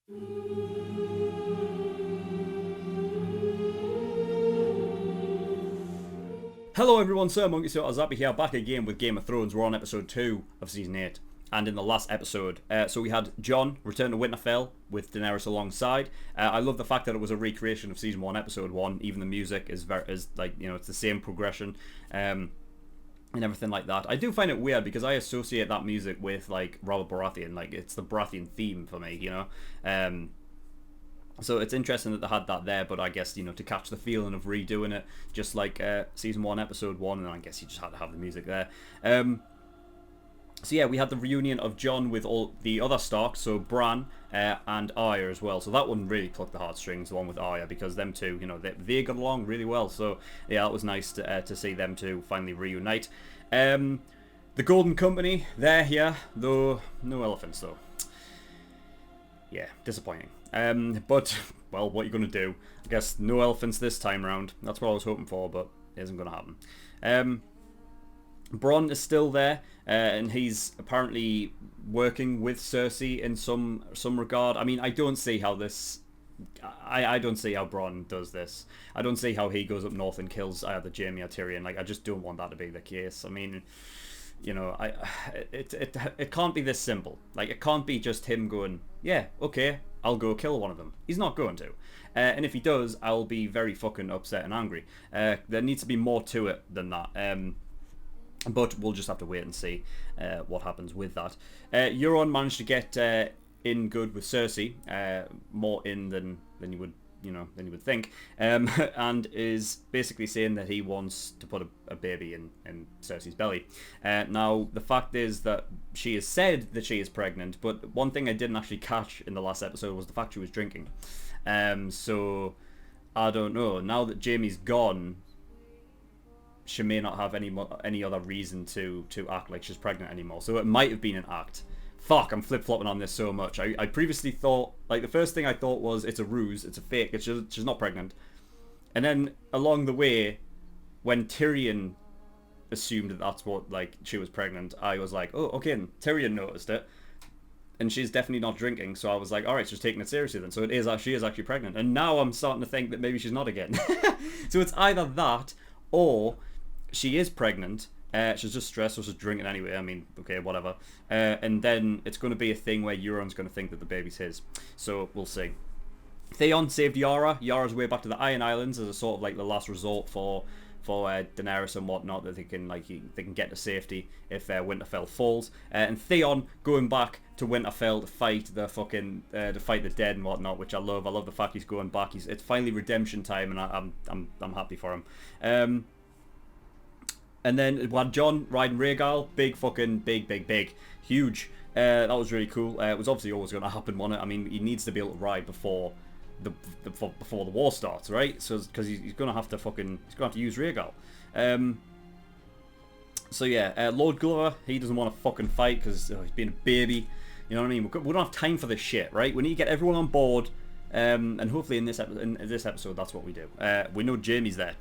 Hello everyone, SirMonkeySuit, Azabi here, back again with Game of Thrones. We're on episode 2 of season 8. And in the last episode, so we had Jon return to Winterfell with Daenerys alongside. I love the fact that it was a recreation of season 1, episode 1. Even the music is like, you know, it's the same progression and everything like that. I do find it weird because I associate that music with like Robert Baratheon. Like, it's the Baratheon theme for me, you know. So it's interesting that they had that there, but I guess, you know, to catch the feeling of redoing it, just like season 1, episode 1, and I guess you just had to have the music there. So yeah, we had the reunion of Jon with all the other Starks, so Bran and Arya as well. So that one really plucked the heartstrings, the one with Arya, because them two, you know, they got along really well. So yeah, it was nice to see them two finally reunite. The Golden Company, they're here, though no elephants though. Yeah, disappointing. But, well, what are you going to do? I guess no elephants this time round. That's what I was hoping for, but it isn't going to happen. Bronn is still there, and he's apparently working with Cersei in some regard. I mean, I don't see how this... I don't see how Bronn does this. I don't see how he goes up north and kills either Jaime or Tyrion. Like, I just don't want that to be the case. I mean... You know, it can't be this simple. Like, it can't be just him going, yeah, okay, I'll go kill one of them. He's not going to. And if he does, I'll be very fucking upset and angry. There needs to be more to it than that. But we'll just have to wait and see what happens with that. Euron managed to get in good with Cersei, more in than you would, you know, than you would think, and is basically saying that he wants to put a baby in Cersei's belly. Now, the fact is that she has said that she is pregnant, but one thing I didn't actually catch in the last episode was the fact she was drinking. So, I don't know. Now that Jaime's gone, she may not have any other reason to act like she's pregnant anymore. So it might have been an act. Fuck, I'm flip-flopping on this so much. I previously thought, like, the first thing I thought was it's a ruse, it's a fake, she's not pregnant. And then along the way, when Tyrion assumed that that's what, like, she was pregnant, I was like, oh, okay, and Tyrion noticed it. And she's definitely not drinking, so I was like, alright, she's taking it seriously then. So she is actually pregnant. And now I'm starting to think that maybe she's not again. So it's either that, or she is pregnant. She's just stressed, so she's drinking anyway. I mean, okay, whatever. And then it's going to be a thing where Euron's going to think that the baby's his. So we'll see. Theon saved Yara. Yara's way back to the Iron Islands as a sort of like the last resort for Daenerys and whatnot, that they can get to safety if Winterfell falls. And Theon going back to Winterfell to fight the dead and whatnot, which I love. I love the fact he's going back. It's finally redemption time, and I'm happy for him. And then we had Jon riding Rhaegal, big, huge. That was really cool. It was obviously always going to happen, wasn't it? I mean, he needs to be able to ride before the war starts, right? So because he's going to have to use Rhaegal. So yeah, Lord Glover, he doesn't want to fucking fight because he's being a baby. You know what I mean? We don't have time for this shit, right? We need to get everyone on board. And hopefully in this episode, that's what we do. We know Jaime's there.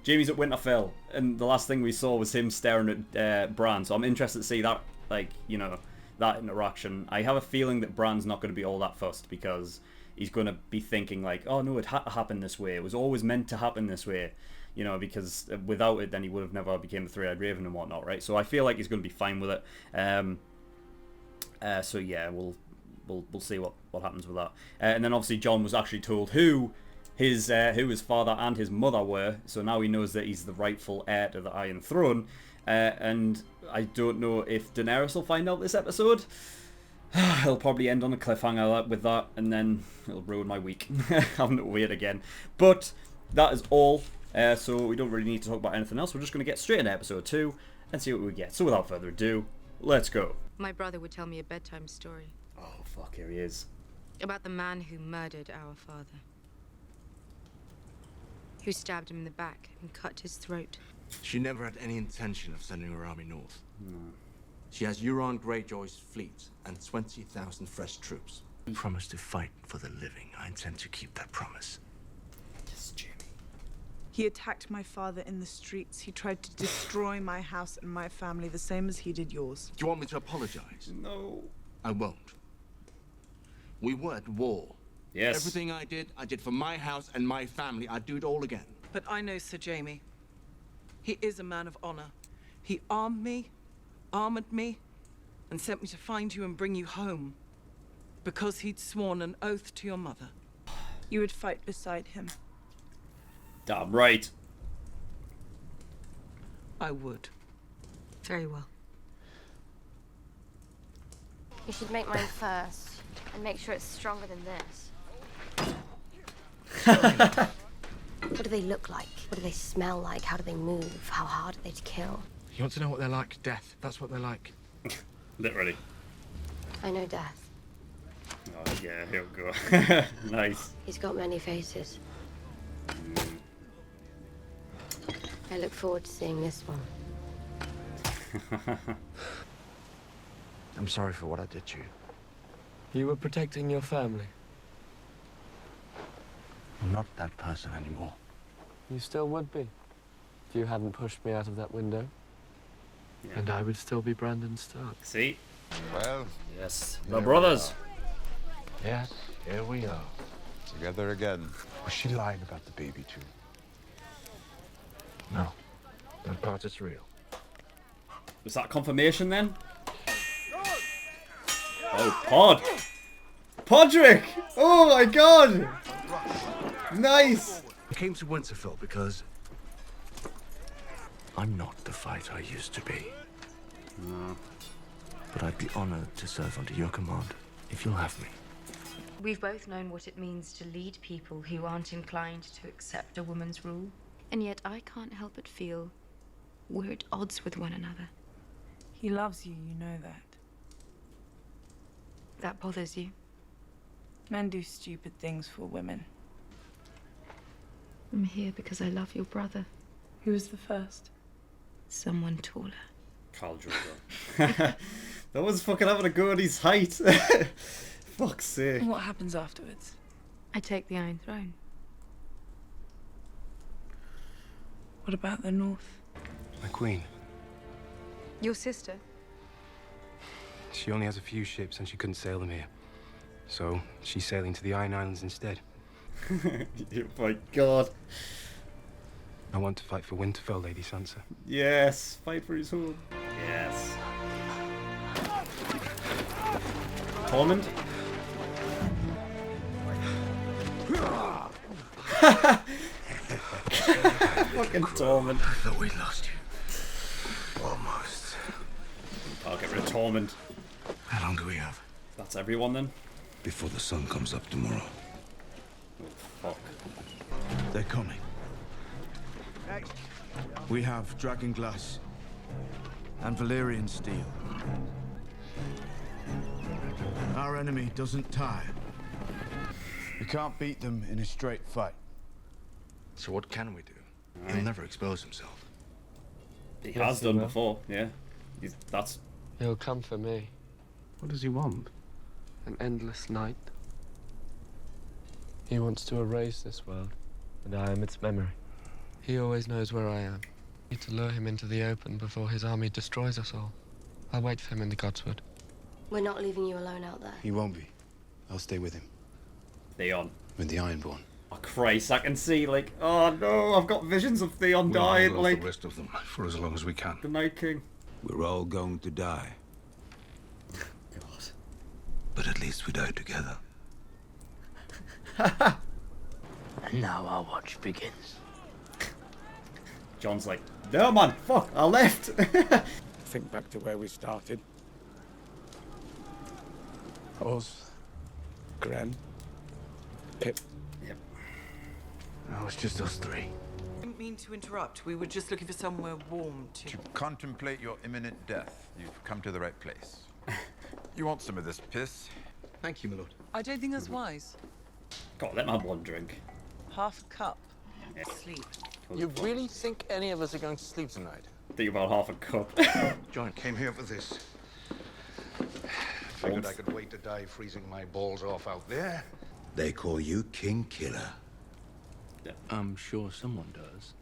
Jaime's at Winterfell, and the last thing we saw was him staring at Bran, so I'm interested to see that, like, you know, that interaction. I have a feeling that Bran's not going to be all that fussed, because he's going to be thinking, like, oh no, it had to happen this way, it was always meant to happen this way, you know, because without it, then he would have never became the Three-Eyed Raven and whatnot, right? So I feel like he's going to be fine with it. So yeah, we'll see what happens with that. And then obviously Jon was actually told who his father and his mother were, so now he knows that he's the rightful heir to the Iron Throne. And I don't know if Daenerys will find out this episode. He'll probably end on a cliffhanger with that, and then it'll ruin my week having to wait again. But that is all, so we don't really need to talk about anything else. We're just going to get straight into episode 2 and see what we get. So without further ado, let's go. My brother would tell me a bedtime story. Oh fuck, here he is. About the man who murdered our father. Who stabbed him in the back and cut his throat. She never had any intention of sending her army north. No. She has Euron Greyjoy's fleet and 20,000 fresh troops. I promised to fight for the living. I intend to keep that promise. Yes, Jaime. He attacked my father in the streets. He tried to destroy my house and my family, the same as he did yours. Do you want me to apologize? No. I won't. We were at war. Yes. Everything I did for my house and my family. I'd do it all again. But I know Sir Jaime. He is a man of honor. He armored me, and sent me to find you and bring you home. Because he'd sworn an oath to your mother. You would fight beside him. Damn right. I would. Very well. You should make mine first, and make sure it's stronger than this. What do they look like? What do they smell like? How do they move? How hard are they to kill? You want to know what they're like? Death. That's what they're like. Literally. I know death. Oh yeah, here we go. Nice. He's got many faces. I look forward to seeing this one. I'm sorry for what I did to you. You were protecting your family. I'm not that person anymore. You still would be. If you hadn't pushed me out of that window. Yeah. And I would still be Brandon Stark. See? Well, Yes. The brothers. Yes, here we are. together again. Was she lying about the baby too? No. That part is real. Was that confirmation then? Oh, Pod! Podrick! Oh my god! Nice! I came to Winterfell because I'm not the fighter I used to be. No. But I'd be honored to serve under your command, if you'll have me. We've both known what it means to lead people who aren't inclined to accept a woman's rule. And yet I can't help but feel we're at odds with one another. He loves you, you know that. That bothers you? Men do stupid things for women. I'm here because I love your brother. Who was the first? Someone taller. Khal Drogo. That was fucking having a go at his height. Fuck's sake. And what happens afterwards? I take the Iron Throne. What about the North? My queen. Your sister? She only has a few ships and she couldn't sail them here. So she's sailing to the Iron Islands instead. Oh my god. I want to fight for Winterfell, Lady Sansa. Yes. Fight for his home. Yes. Tormund? Fucking Tormund. I thought we lost you. Almost. I'll get rid of Tormund. How long do we have? That's everyone then? Before the sun comes up tomorrow. Oh, fuck. They're coming. We have dragon glass and Valyrian steel. Our enemy doesn't tire. We can't beat them in a straight fight. So what can we do? He'll never expose himself. He Yes, has he done will. before, yeah. That's... He'll come for me. What does he want? An endless night. He wants to erase this world, and I am its memory. He always knows where I am. I need to lure him into the open before his army destroys us all. I'll wait for him in the Godswood. We're not leaving you alone out there. He won't be. I'll stay with him. Theon. With the Ironborn. Oh Christ, I can see, like, oh no, I've got visions of Theon dying, like, the rest of them for as long as we can. the Night King. We're all going to die, God. but at least we die together. And now our watch begins. John's like, no man, fuck, I left. Think back to where we started. Us, Gren, Pip. Yep. No, it's just us three. I didn't mean to interrupt. We were just looking for somewhere warm to... To contemplate your imminent death, you've come to the right place. You want some of this piss? Thank you, my lord. I don't think that's wise. God, let my blood drink. Half a cup. Yeah. Sleep. You really think any of us are going to sleep tonight? Think about half a cup. John came here for this. Figured I could wait to die freezing my balls off out there. They call you King Killer. I'm sure someone does.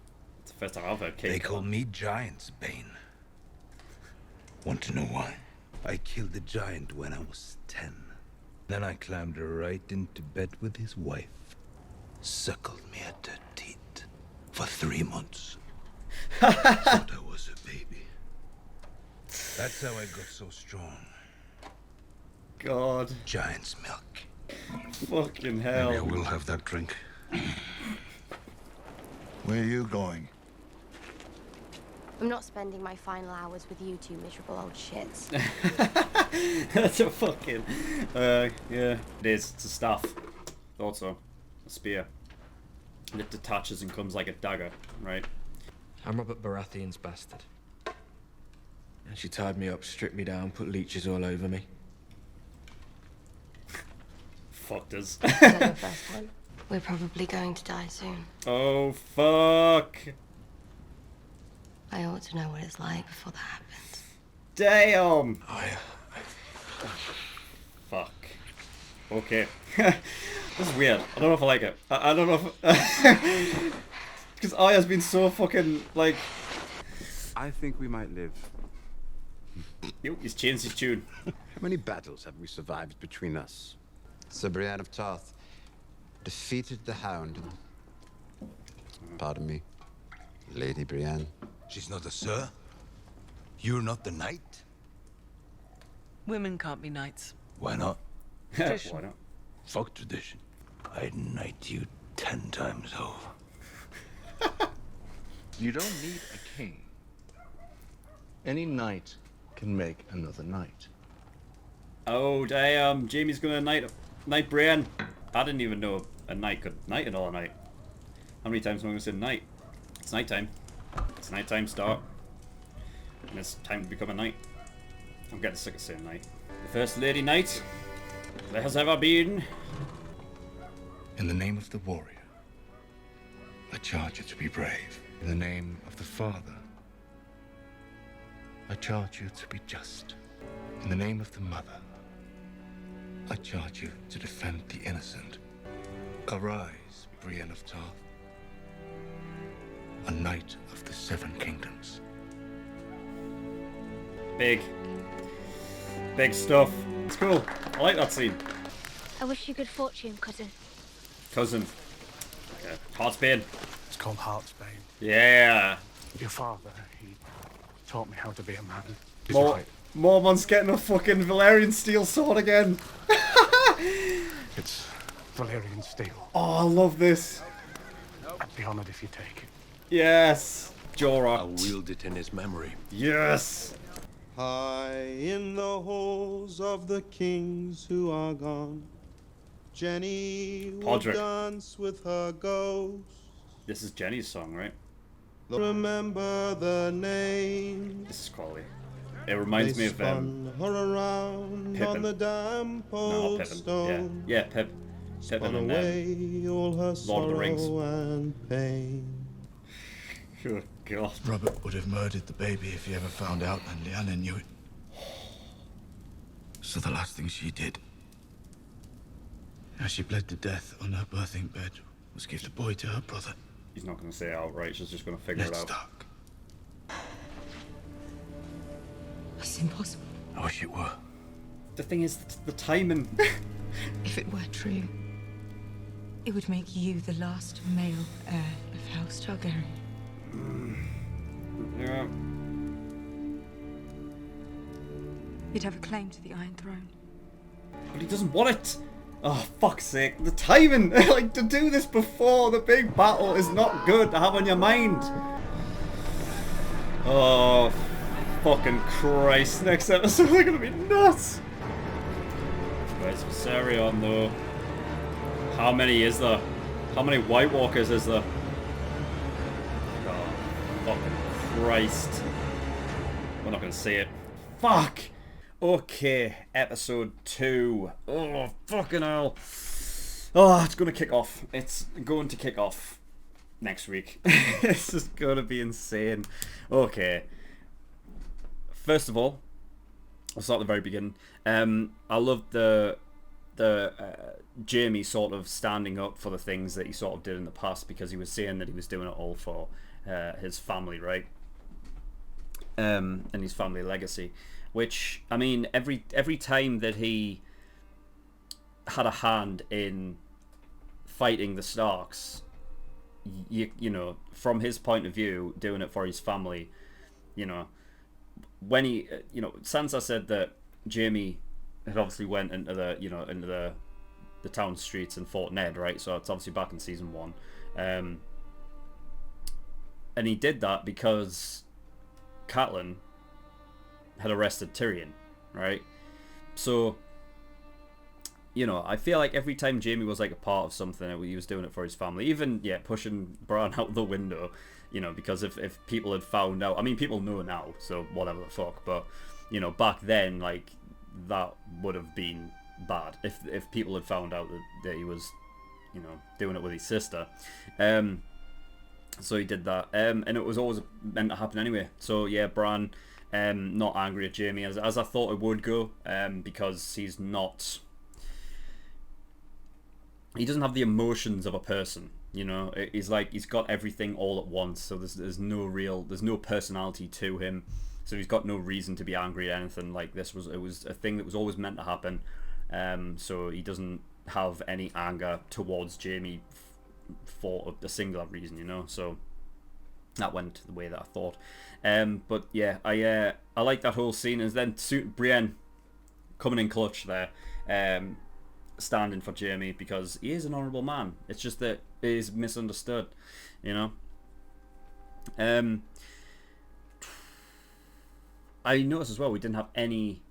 It's the first time I've heard King. They call me Giant's Bane. Want to know why? I killed the giant when I was 10. Then I climbed right into bed with his wife. Suckled me at her teat for 3 months. Thought I was a baby. That's how I got so strong. God. Giant's milk. Fucking hell. Maybe I will have that drink. Where are you going? I'm not spending my final hours with you two miserable old shits. That's a fucking... yeah, it is. It's a staff. Thought so. A spear. And it detaches and comes like a dagger, right? I'm Robert Baratheon's bastard. And she tied me up, stripped me down, put leeches all over me. Fucked us. Is that your first one? We're probably going to die soon. Oh, fuck. I ought to know what it's like before that happens. Damn. Fuck. Okay. This is weird. I don't know if I like it. I don't know if... Because Arya's been so fucking, like... I think we might live. Yo, he's changed his tune. How many battles have we survived between us? Sir Brienne of Tarth defeated the Hound. Pardon me, Lady Brienne. She's not a sir. You're not the knight. Women can't be knights. Why not? Tradition. Why not? Fuck tradition. I'd knight you 10 times over. You don't need a king. Any knight can make another knight. Oh, damn. Jamie's gonna knight Brienne. I didn't even know a knight could knight another knight. How many times am I gonna say knight? It's nighttime. It's nighttime start. And it's time to become a knight. I'm getting sick of saying knight. The first lady knight there has ever been. In the name of the warrior, I charge you to be brave. In the name of the Father, I charge you to be just. In the name of the Mother, I charge you to defend the innocent. Arise, Brienne of Tarth, a knight of the Seven Kingdoms. Big stuff. It's cool. I like that scene. I wish you good fortune, cousin. Cousin. Yeah. Heartsbane. It's called Heartsbane. Yeah. Your father, he taught me how to be a man. He's right. Mormont's getting a fucking Valyrian steel sword again. It's Valyrian steel. Oh, I love this. I'd be honored if you take it. Yes. Jorah. I'll wield it in his memory. Yes. High in the halls of the kings who are gone, Jenny will dance with her ghost. This is Jenny's song, right? Remember the name. This is quality. It reminds me of her around Pippin. on the damp No, old not Pippin. stone. Yeah, Pippin and away all her Lord of the Rings. and pain. Good God. Robert would have murdered the baby if he ever found out, and Lyanna knew it. So the last thing she did, as she bled to death on her birthing bed, was give the boy to her brother. He's not going to say it outright, she's just going to figure it out. Stark. It's impossible. I wish it were. The thing is, the timing. If it were true, it would make you the last male heir of House Targaryen. Yeah. You'd have a claim to the Iron Throne. But he doesn't want it. Oh, fuck's sake. The timing. Like, to do this before the big battle is not good to have on your mind. Oh, fucking Christ. Next episode, they're gonna be nuts. Where's Viserion, though? How many is there? How many White Walkers is there? Oh, fucking Christ. We're not gonna see it. Fuck! Okay, episode 2. Oh, fucking hell. Oh, it's gonna kick off. It's going to kick off next week. It's just gonna be insane. Okay. First of all, I'll start at the very beginning. I loved the Jaime sort of standing up for the things that he sort of did in the past, because he was saying that he was doing it all for his family, right? And his family legacy. Which, I mean, every time that he had a hand in fighting the Starks, you know, from his point of view, doing it for his family, you know, when he, you know, Sansa said that Jaime had obviously went into the, you know, into the town streets and fought Ned, right? So it's obviously back in season 1. And he did that because Catelyn had arrested Tyrion, right? So, you know, I feel like every time Jaime was like a part of something, he was doing it for his family. Even, yeah, pushing Bran out the window, you know, because if people had found out, I mean, people know now, so whatever the fuck, but, you know, back then, like, that would have been bad if people had found out that he was, you know, doing it with his sister. So he did that, and it was always meant to happen anyway. So yeah, Bran, not angry at Jaime as I thought it would go, because he doesn't have the emotions of a person, you know. He's like, he's got everything all at once, so there's no personality to him, so he's got no reason to be angry at anything. Like, it was a thing that was always meant to happen, so he doesn't have any anger towards Jaime for a singular reason, you know. So that went the way that I thought. But yeah, I like that whole scene, and then Brienne coming in clutch there, standing for Jaime, because he is an honourable man. It's just that he is misunderstood, you know. I noticed as well we didn't have any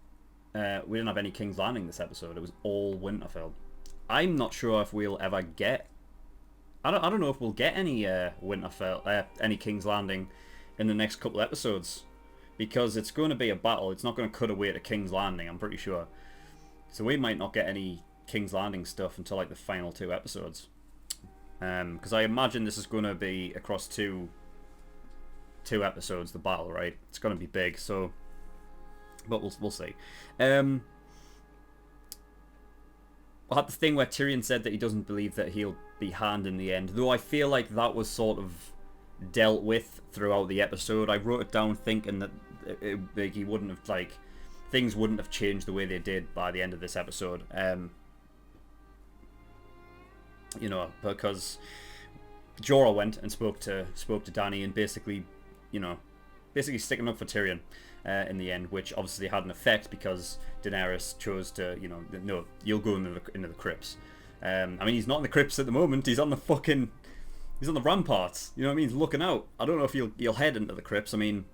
King's Landing this episode. It was all Winterfell. I'm not sure if we'll ever get. I don't know if we'll get any Winterfell, any King's Landing in the next couple episodes, because it's going to be a battle. It's not going to cut away to King's Landing, I'm pretty sure. So we might not get any King's Landing stuff until like the final 2 episodes, because I imagine this is going to be across two episodes, the battle, right? It's going to be big, so, but we'll see. I had the thing where Tyrion said that he doesn't believe that he'll be hand in the end, though I feel like that was sort of dealt with throughout the episode. I wrote it down thinking that he wouldn't have, like, things wouldn't have changed the way they did by the end of this episode. You know, because Jorah went and spoke to Dany, and basically sticking up for Tyrion in the end, which obviously had an effect because Daenerys chose to, you know, no, you'll go into the crypts. I mean, he's not in the crypts at the moment. He's on the ramparts. You know what I mean? He's looking out. I don't know if he'll head into the crypts. I mean,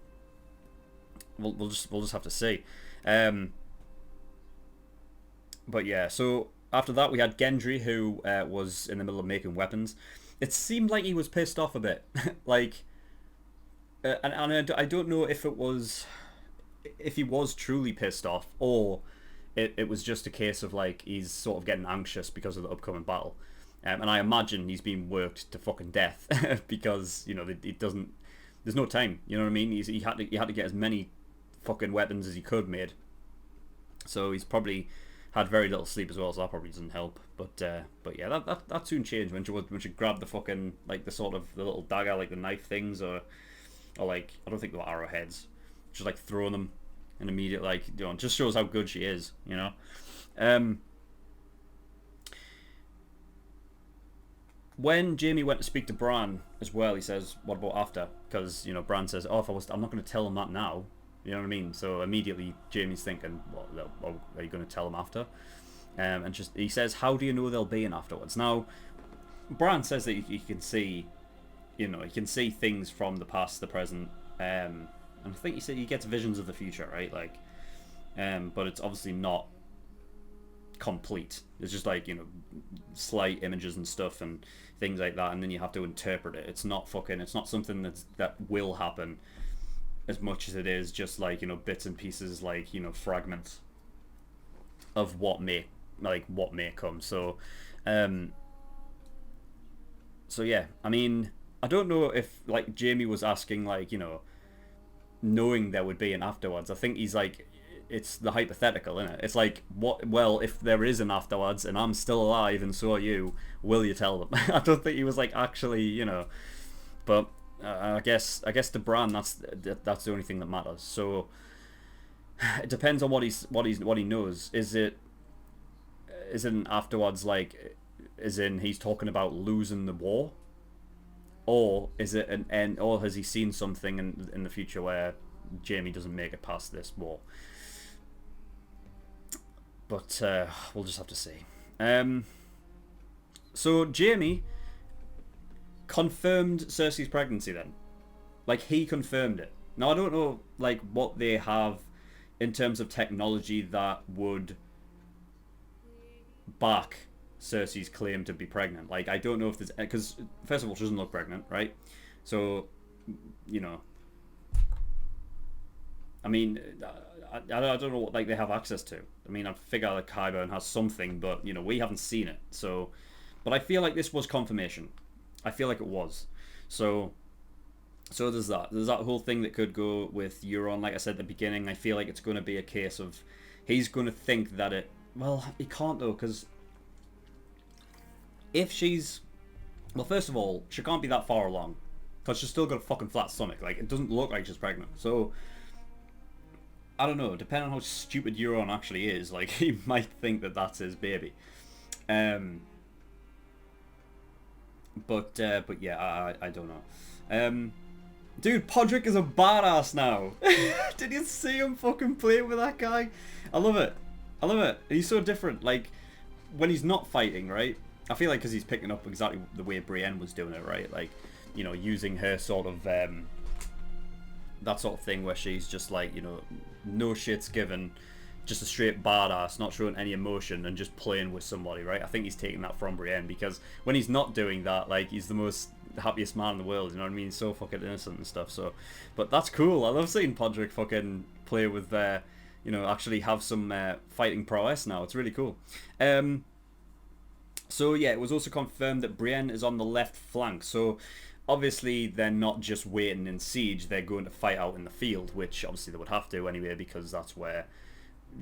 we'll just have to see. But yeah, so after that we had Gendry, who was in the middle of making weapons. It seemed like he was pissed off a bit, like, and I don't know if he was truly pissed off, or it was just a case of like he's sort of getting anxious because of the upcoming battle, and I imagine he's being worked to fucking death because, you know, there's no time, you know what I mean? He had to get as many fucking weapons as he could made, so he's probably had very little sleep as well, so that probably doesn't help. But yeah, that soon changed when she grabbed the fucking, like, the sort of the little dagger, like the knife things, or like, I don't think they were arrowheads, just like throwing them, and immediately, like, you know, it just shows how good she is, you know. When Jaime went to speak to Bran as well, he says, "What about after?" Because, you know, Bran says, "Oh, I'm not going to tell him that now." You know what I mean? So immediately Jaime's thinking, "Well, are you going to tell him after?" And just he says, "How do you know they'll be in afterwards?" Now, Bran says that he can see, you know, he can see things from the past, the present, and I think he said he gets visions of the future, right? Like, but it's obviously not complete. It's just like, you know, slight images and stuff and things like that, and then you have to interpret it. It's not something that will happen, as much as it is just, like, you know, bits and pieces, like, you know, fragments of what may come. So yeah, I mean, I don't know if, like, Jaime was asking, like, you know, knowing there would be an afterwards. I think he's like, it's the hypothetical, isn't it? It's like, what? Well, if there is an afterwards and I'm still alive and so are you, will you tell them? I don't think he was like, actually, you know. But I guess to Bran, that's the only thing that matters. So it depends on what he knows. Is it isn't afterwards like, as in he's talking about losing the war, or is it an end, or has he seen something in the future where Jaime doesn't make it past this war? But we'll just have to see. So Jaime confirmed Cersei's pregnancy then. Like, he confirmed it. Now, I don't know, like, what they have in terms of technology that would back Cersei's claim to be pregnant. Like, I don't know if there's... Because, first of all, she doesn't look pregnant, right? So, you know... I mean, I don't know what, like, they have access to. I mean, I figure that Qyburn has something, but, you know, we haven't seen it. So... But I feel like this was confirmation. I feel like it was. So there's that. There's that whole thing that could go with Euron. Like I said at the beginning, I feel like it's going to be a case of he's going to think that it... Well, he can't though, because if she's... Well, first of all, she can't be that far along, because she's still got a fucking flat stomach. Like, it doesn't look like she's pregnant. So, I don't know. Depending on how stupid Euron actually is, like, he might think that that's his baby. But yeah, I don't know. Dude, Podrick is a badass now. Did you see him fucking play with that guy? I love it. I love it. He's so different. Like, when he's not fighting, right? I feel like because he's picking up exactly the way Brienne was doing it, right? Like, you know, using her sort of, that sort of thing where she's just like, you know, no shits given. Just a straight badass, not showing any emotion and just playing with somebody, right? I think he's taking that from Brienne, because when he's not doing that, like, he's the most happiest man in the world, you know what I mean? He's so fucking innocent and stuff, so... But that's cool. I love seeing Podrick fucking play with, you know, actually have some fighting prowess now. It's really cool. So, yeah, it was also confirmed that Brienne is on the left flank, so... Obviously, they're not just waiting in siege, they're going to fight out in the field, which obviously they would have to anyway, because that's where...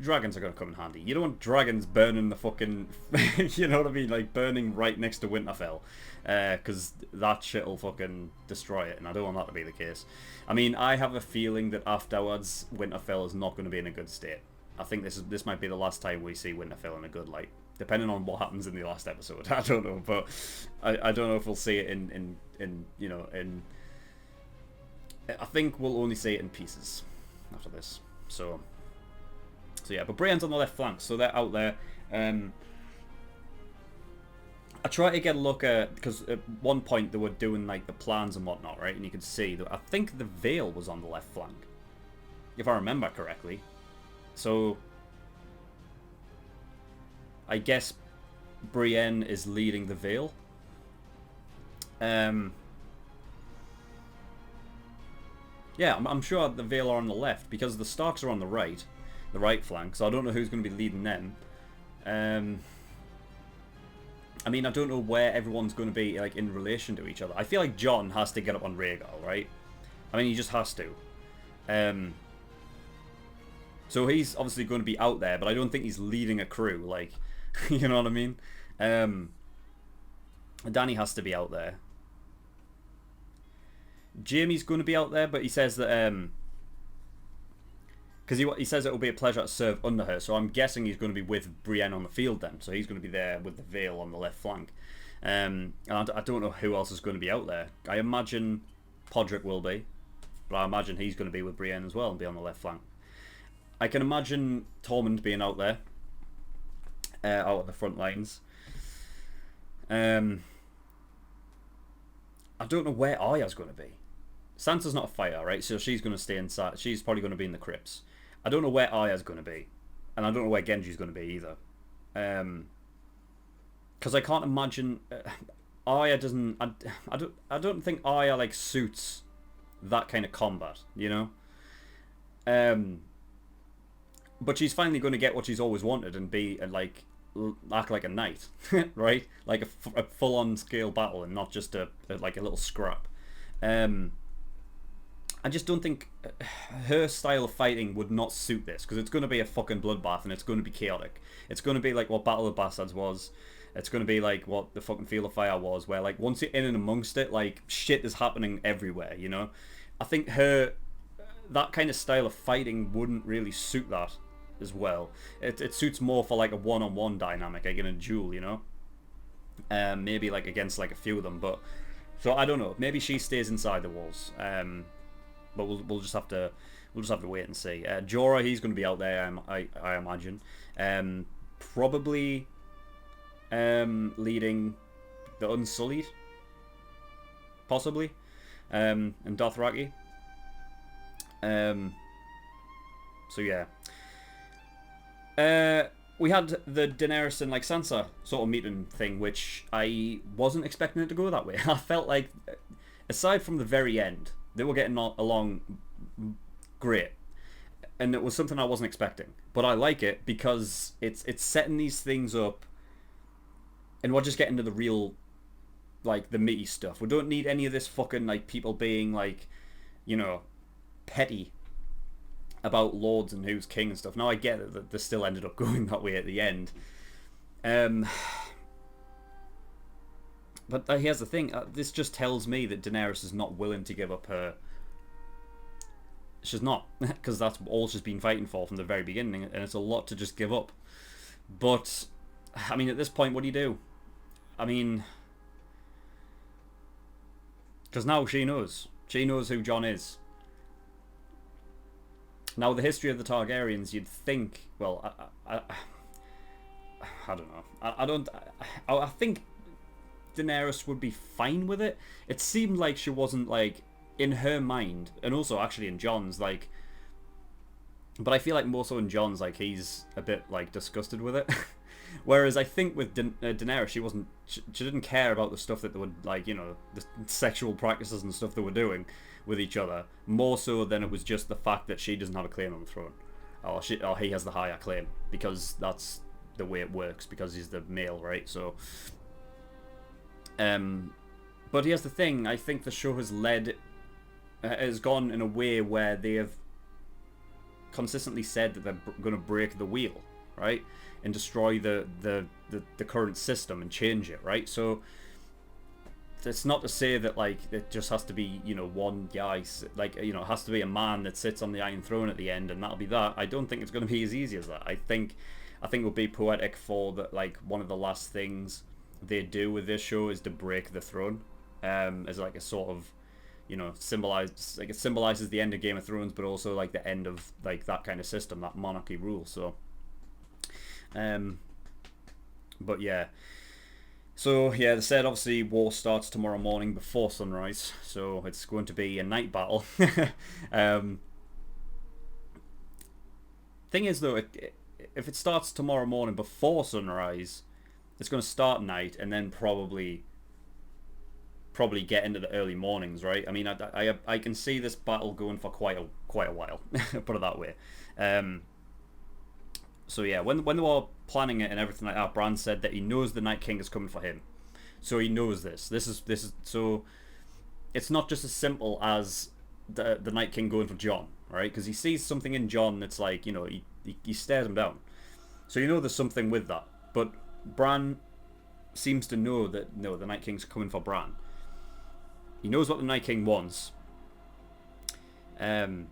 Dragons are going to come in handy. You don't want dragons burning the fucking... you know what I mean? Like, burning right next to Winterfell. Because that shit will fucking destroy it, and I don't want that to be the case. I mean, I have a feeling that afterwards, Winterfell is not going to be in a good state. I think this might be the last time we see Winterfell in a good light. Depending on what happens in the last episode. I don't know, but... I don't know if we'll see it in you know, in... I think we'll only see it in pieces after this. So yeah, but Brienne's on the left flank, so they're out there. I try to get a look at, because at one point they were doing like the plans and whatnot, right? And you could see that I think the Vale was on the left flank, if I remember correctly. So I guess Brienne is leading the Vale. Yeah, I'm sure the Vale are on the left, because the Starks are on the right flank, so I don't know who's going to be leading them. I mean, I don't know where everyone's going to be, like, in relation to each other. I feel like Jon has to get up on Rhaegal, right? I mean, he just has to. So he's obviously going to be out there, but I don't think he's leading a crew, like, you know what I mean? Dany has to be out there. Jaime's going to be out there, but he says that, because he says it will be a pleasure to serve under her, so I'm guessing he's going to be with Brienne on the field then. So he's going to be there with the Vale on the left flank. And I don't know who else is going to be out there. I imagine Podrick will be, but I imagine he's going to be with Brienne as well and be on the left flank. I can imagine Tormund being out there, out at the front lines. I don't know where Arya's going to be. Sansa's not a fighter, right? So she's going to stay inside. She's probably going to be in the crypts. I don't know where Arya's going to be. And I don't know where Genji's going to be either. Because I can't imagine... Arya doesn't... I don't think Arya, like, suits that kind of combat, you know? But she's finally going to get what she's always wanted and be, like, act like a knight, right? Like a full-on scale battle and not just like a little scrap. I just don't think her style of fighting would not suit this, because it's going to be a fucking bloodbath and it's going to be chaotic. It's going to be like what Battle of the Bastards was. It's going to be like what the fucking Field of Fire was, where like once you're in and amongst it, like shit is happening everywhere, you know? I think that kind of style of fighting wouldn't really suit that. as well. It suits more for like a one-on-one dynamic, like in a duel, you know. Maybe like against like a few of them, but so I don't know. Maybe she stays inside the walls. But we'll just have to wait and see. Jorah, he's going to be out there, I imagine. Probably leading the Unsullied, possibly, and Dothraki. So yeah. We had the Daenerys and like Sansa sort of meeting thing, which I wasn't expecting it to go that way. I felt like, aside from the very end, they were getting along great, and it was something I wasn't expecting. But I like it because it's setting these things up, and we're just getting to the real, like, the meaty stuff. We don't need any of this fucking like people being like, you know, petty about lords and who's king and stuff. Now I get it that they still ended up going that way at the end. But here's the thing. This just tells me that Daenerys is not willing to give up her... She's not. Because that's all she's been fighting for from the very beginning. And it's a lot to just give up. But, I mean, at this point, what do you do? I mean... Because now she knows. She knows who Jon is. Now, the history of the Targaryens, you'd think... Well, I don't know. I think Daenerys would be fine with it. It seemed like she wasn't, like, in her mind, and also actually in Jon's, like... But I feel like more so in Jon's, like, he's a bit, like, disgusted with it. Whereas I think with Daenerys, she wasn't... She didn't care about the stuff that they would, like, you know, the sexual practices and stuff they were doing with each other, more so than it was just the fact that she doesn't have a claim on the throne, or he has the higher claim, because that's the way it works, because he's the male, right? So, but here's the thing: I think the show has gone in a way where they have consistently said that they're going to break the wheel, right, and destroy the current system and change it, right? So. It's not to say that, like, it just has to be, you know, one guy, like, you know, it has to be a man that sits on the Iron Throne at the end, and that'll be that. I don't think it's going to be as easy as that. I think it would be poetic for that, like, one of the last things they do with this show is to break the throne, as like a sort of, you know, it symbolizes the end of Game of Thrones, but also like the end of like that kind of system, that monarchy rule. So, but yeah. So, yeah, they said obviously war starts tomorrow morning before sunrise, so it's going to be a night battle. Thing is, though, if it starts tomorrow morning before sunrise, it's going to start night and then probably get into the early mornings, right? I mean, I can see this battle going for quite a while, put it that way. So yeah, when they were planning it and everything like that, Bran said that he knows the Night King is coming for him. So he knows this. This is so it's not just as simple as the Night King going for Jon, right? Because he sees something in Jon that's like, you know, he stares him down. So you know there's something with that. But Bran seems to know that no, the Night King's coming for Bran. He knows what the Night King wants. And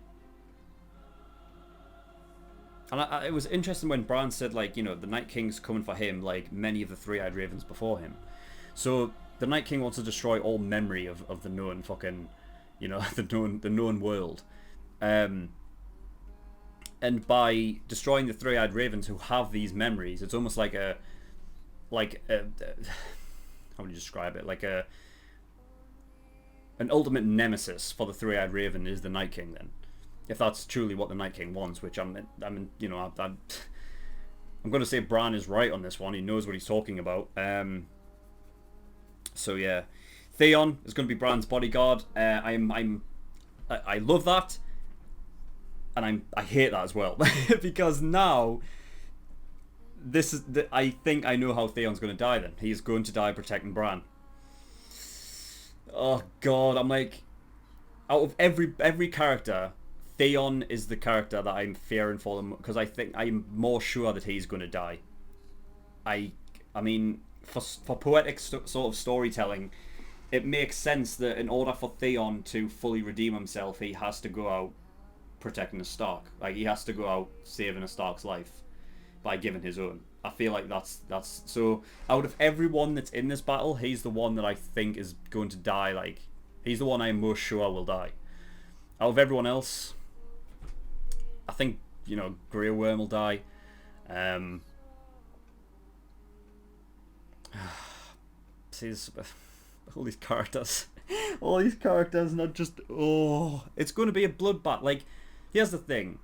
it was interesting when Bran said, like, you know, the Night King's coming for him, like many of the Three-Eyed Ravens before him. So the Night King wants to destroy all memory of the known fucking, you know, the known world. And by destroying the Three-Eyed Ravens who have these memories, it's almost like a how would you describe it? Like an ultimate nemesis for the Three-Eyed Raven is the Night King then. If that's truly what the Night King wants, which I'm you know, I'm going to say Bran is right on this one. He knows what he's talking about. So yeah, Theon is going to be Bran's bodyguard. I love that, and I hate that as well because now this is I think I know how Theon's going to die. Then he is going to die protecting Bran. Oh God, I'm like, out of every character, Theon is the character that I'm fearing for them, because I think I'm more sure that he's going to die. I mean, for poetic sort of storytelling, it makes sense that in order for Theon to fully redeem himself, he has to go out protecting a Stark. Like, he has to go out saving a Stark's life by giving his own. I feel like that's so. Out of everyone that's in this battle, he's the one that I think is going to die. Like, he's the one I'm most sure will die. Out of everyone else, I think, you know, Grey Worm will die. See, all these characters, not just, oh, it's going to be a bloodbath. Like, here's the thing,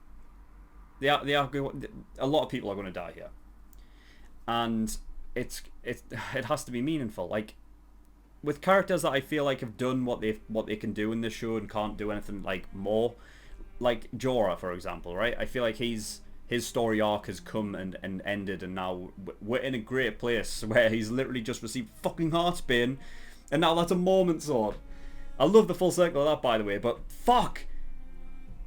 a lot of people are going to die here, and it has to be meaningful. Like, with characters that I feel like have done what they can do in this show and can't do anything like more, like Jorah, for example, right? I feel like his story arc has come and ended, and now we're in a great place where he's literally just received fucking Heartsbane, and now that's a moment sword. I love the full circle of that, by the way, but fuck!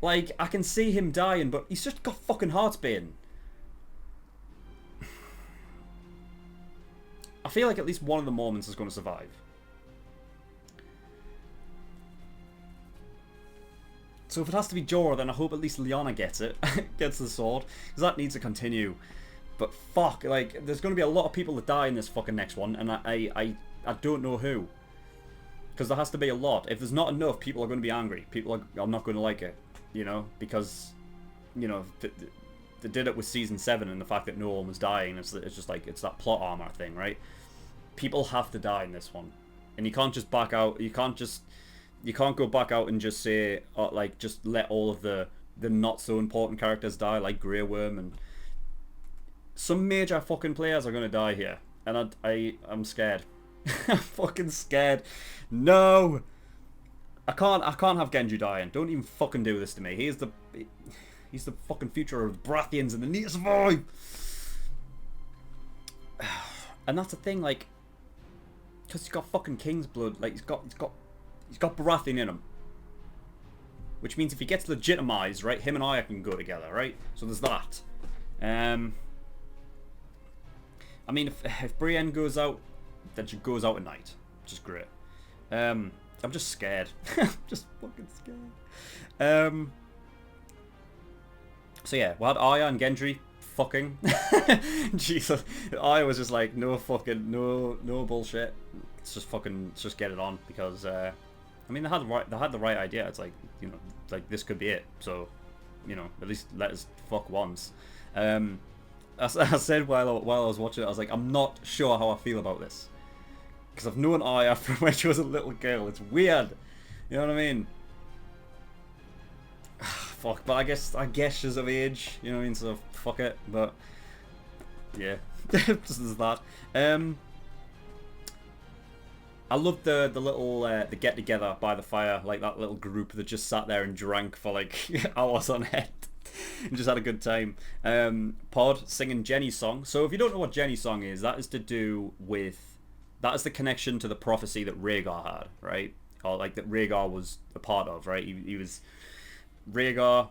Like, I can see him dying, but he's just got fucking Heartsbane. I feel like at least one of the moments is going to survive. So if it has to be Jorah, then I hope at least Lyanna gets it. Gets the sword. Because that needs to continue. But fuck, like, there's going to be a lot of people that die in this fucking next one. And I don't know who. Because there has to be a lot. If there's not enough, people are going to be angry. People are not going to like it. You know? Because, you know, they did it with Season 7 and the fact that no one was dying. It's just like, it's that plot armor thing, right? People have to die in this one. And you can't just back out. You can't go back out and just say, like, just let all of the not so important characters die, like Grey Worm, and some major fucking players are gonna die here, and I'm scared. I'm fucking scared. No, I can't have Genji dying. Don't even fucking do this to me. He's the fucking future of the Baratheons, and they need to survive. And that's the thing, like, because he's got fucking King's blood, like he's got Baratheon in him. Which means if he gets legitimized, right, him and Arya can go together, right? So there's that. I mean, if Brienne goes out, then she goes out at night. Which is great. I'm just scared. I'm just fucking scared. So yeah, we had Arya and Gendry fucking. Jesus. Arya was just like, no fucking, no bullshit. Let's just get it on, because I mean, they had the right idea. It's like, you know, like, this could be it. So, you know, at least let us fuck once. I said while I was watching it, I was like, I'm not sure how I feel about this, because I've known Arya from when she was a little girl. It's weird, you know what I mean? Fuck, but I guess she's of age, you know what I mean? So fuck it. But yeah, just as that. I loved the little the get together by the fire, like that little group that just sat there and drank for like hours on end and just had a good time. Pod singing Jenny's song. So if you don't know what Jenny's song is, that is to do with, that is the connection to the prophecy that Rhaegar had, right? Or like that Rhaegar was a part of, right? He was Rhaegar.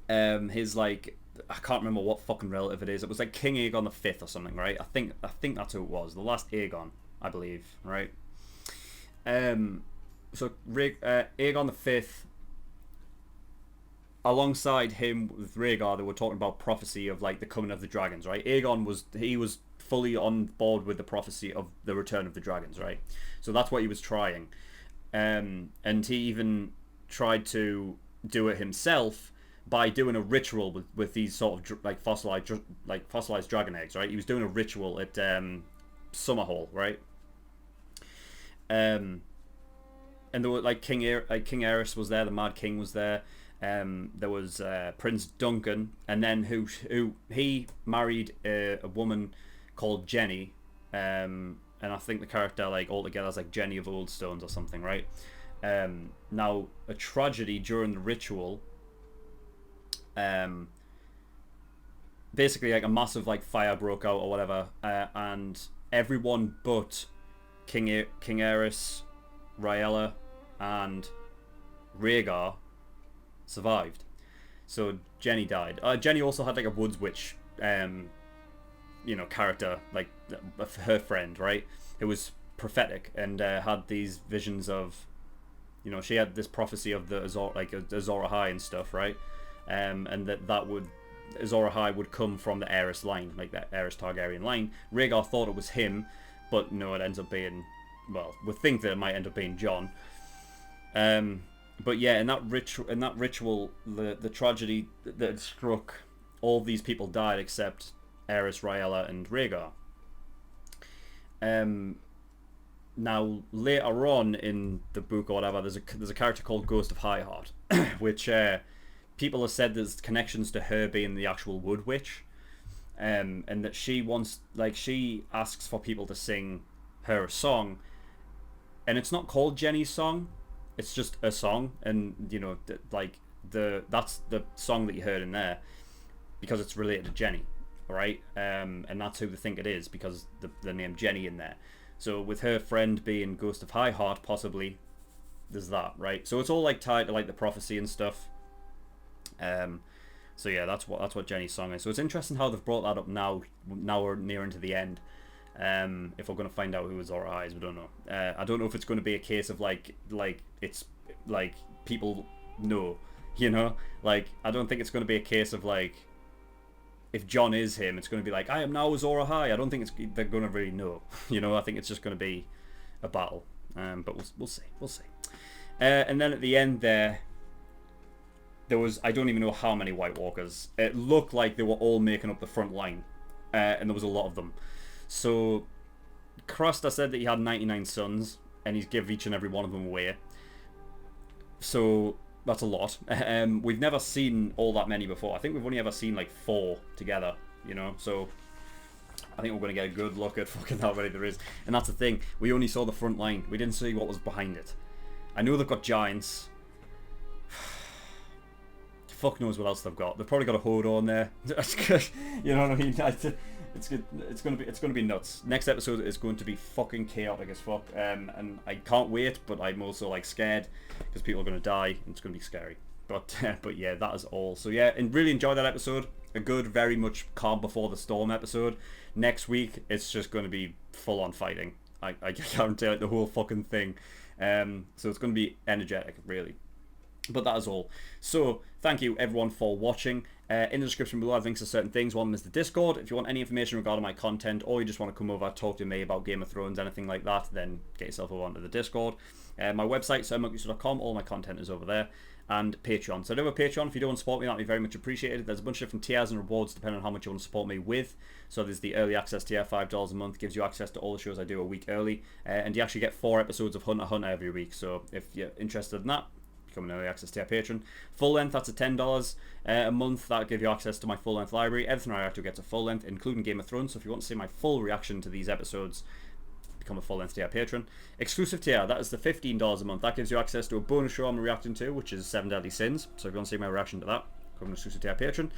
His, like, I can't remember what fucking relative it is. It was like King Aegon V or something, right? I think that's who it was. The last Aegon, I believe, right? So Aegon V, alongside him with Rhaegar, they were talking about prophecy of like the coming of the dragons, right? Aegon was fully on board with the prophecy of the return of the dragons, right? So that's what he was trying, and he even tried to do it himself by doing a ritual with these sort of like fossilized dragon eggs, right? He was doing a ritual at Summerhall, right? And there were like King Aerys was there, the Mad King was there. There was Prince Duncan, and then who he married a woman called Jenny, and I think the character like altogether is like Jenny of Oldstones or something, right? Now a tragedy during the ritual, basically like a massive like fire broke out or whatever, and everyone but King Aerys, Rhaella, and Rhaegar survived. So Jenny died. Jenny also had like a woods witch, you know, character, like her friend, right? It was prophetic and had these visions of, You know, she had this prophecy of the Azor Ahai and stuff, right? And that would Azor Ahai would come from the Aerys line, like that Aerys Targaryen line. Rhaegar thought it was him, but no, it ends up being, well, we think that it might end up being Jon. But yeah, in that ritual, the tragedy that struck, all these people died except Aerys, Rhaella, and Rhaegar. Now later on in the book or whatever, there's a character called Ghost of Highheart, which people have said there's connections to her being the actual Wood Witch, and that she wants, like, she asks for people to sing her a song, and it's not called Jenny's song, it's just a song, and you know, that's the song that you heard in there because it's related to Jenny, right? And that's who they think it is because the name Jenny in there. So with her friend being Ghost of Highheart, possibly there's that, right? So it's all like tied to like the prophecy and stuff. So yeah, that's what Jenny's song is. So it's interesting how they've brought that up now we're near into the end. If we're going to find out who Azor Ahai is, we don't know. I don't know if it's going to be a case of like it's like people know, you know, like I don't think it's going to be a case of like if Jon is him, it's going to be like I am now Azor Ahai. I don't think they're going to really know, you know. I think it's just going to be a battle. But we'll see. And then at the end there was, I don't even know how many White Walkers. It looked like they were all making up the front line, and there was a lot of them. So Craster said that he had 99 sons, and he's give each and every one of them away. So that's a lot. We've never seen all that many before. I think we've only ever seen like 4 together, you know. So I think we're going to get a good look at fucking how many there is. And that's the thing, we only saw the front line. We didn't see what was behind it. I know they've got giants. Fuck knows what else they've got. They've probably got a Hodor on there. You know what I mean? It's gonna be nuts. Next episode is going to be fucking chaotic as fuck. And I can't wait, but I'm also like scared because people are gonna die and it's gonna be scary. But yeah, that is all. So yeah, and really enjoyed that episode. A good, very much calm before the storm episode. Next week it's just gonna be full on fighting. I guarantee it, the whole fucking thing. So it's gonna be energetic, really. But that is all. So thank you everyone for watching. In the description below I have links to certain things. One of them is the Discord. If you want any information regarding my content, or you just want to come over, talk to me about Game of Thrones, anything like that, then get yourself over onto the Discord. My website, SirMonkeySuit.com, all my content is over there. And Patreon. So I do have a Patreon. If you don't want to support me, that'd be very much appreciated. There's a bunch of different tiers and rewards depending on how much you want to support me with. So there's the early access tier, $5 a month, gives you access to all the shows I do a week early, and you actually get 4 episodes of Hunter x Hunter every week. So if you're interested in that, become an early access tier patron. Full length, that's at $10 a month. That'll give you access to my full length library. Everything I actually gets a full length, including Game of Thrones. So if you want to see my full reaction to these episodes, become a full length tier patron. Exclusive tier, that is the $15 a month. That gives you access to a bonus show I'm reacting to, which is 7 Deadly Sins. So if you want to see my reaction to that, become an exclusive tier patron.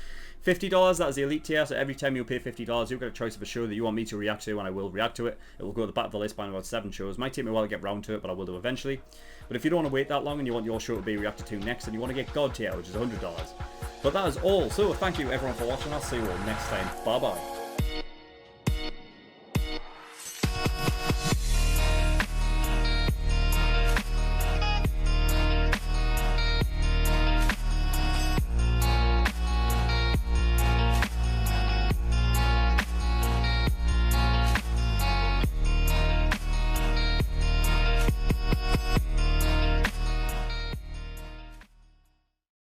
$50, that is the elite tier. So every time you pay $50, you'll get a choice of a show that you want me to react to, and I will react to it. It will go to the back of the list by about 7 shows. Might take me a while to get round to it, but I will do eventually. But if you don't want to wait that long and you want your show to be reacted to next, and you want to get God tier, which is $100. But that is all. So thank you everyone for watching. I'll see you all next time. Bye bye.